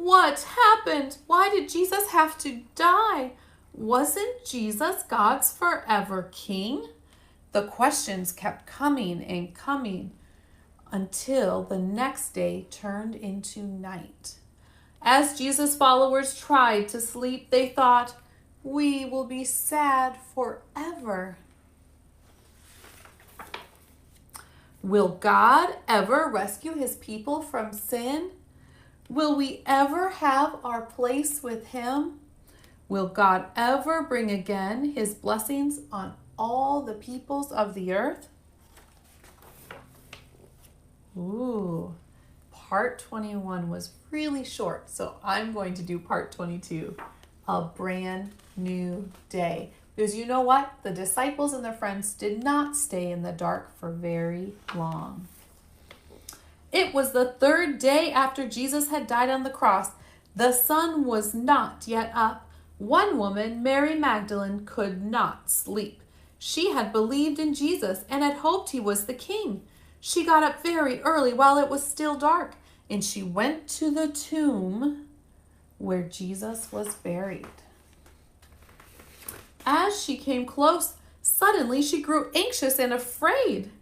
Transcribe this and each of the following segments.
What happened? Why did Jesus have to die? Wasn't Jesus God's forever king? The questions kept coming and coming until the next day turned into night. As Jesus' followers tried to sleep, they thought, "We will be sad forever." Will God ever rescue his people from sin? Will we ever have our place with him? Will God ever bring again his blessings on all the peoples of the earth? Ooh, part 21 was really short, so I'm going to do part 22, a brand new day. Because you know what? The disciples and their friends did not stay in the dark for very long. It was the third day after Jesus had died on the cross. The sun was not yet up. One woman, Mary Magdalene, could not sleep. She had believed in Jesus and had hoped he was the king. She got up very early while it was still dark, and she went to the tomb where Jesus was buried. As she came close, suddenly she grew anxious and afraid.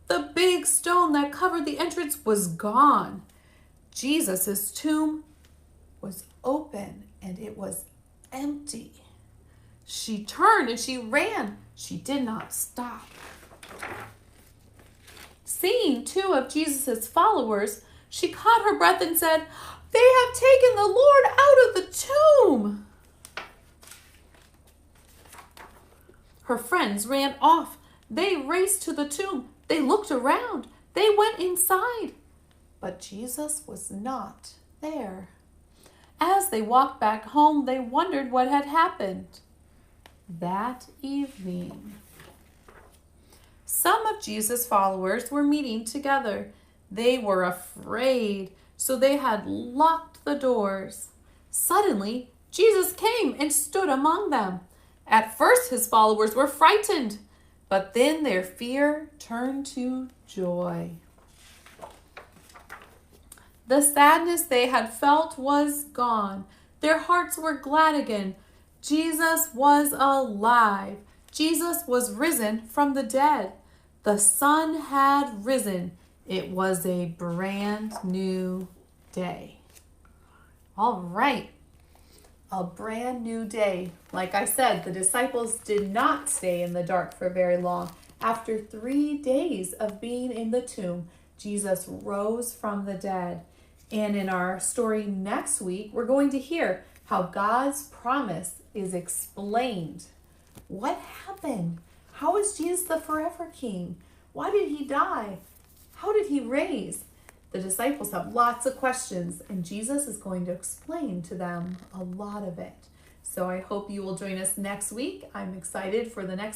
The big stone that covered the entrance was gone. Jesus' tomb was open and it was empty. She turned and she ran. She did not stop. Seeing two of Jesus' followers, she caught her breath and said, "They have taken the Lord out of the tomb." Her friends ran off. They raced to the tomb. They looked around. They went inside. But Jesus was not there. As they walked back home, they wondered what had happened. That evening, some of Jesus' followers were meeting together. They were afraid, so they had locked the doors. Suddenly, Jesus came and stood among them. At first, his followers were frightened, but then their fear turned to joy. The sadness they had felt was gone. Their hearts were glad again. Jesus was alive. Jesus was risen from the dead. The sun had risen. It was a brand new day. All right. A brand new day. Like I said, the disciples did not stay in the dark for very long. After 3 days of being in the tomb, Jesus rose from the dead. And in our story next week, we're going to hear how God's promise is explained. What happened? How is Jesus the forever king? Why did he die? How did he raise? The disciples have lots of questions, and Jesus is going to explain to them a lot of it. So I hope you will join us next week. I'm excited for the next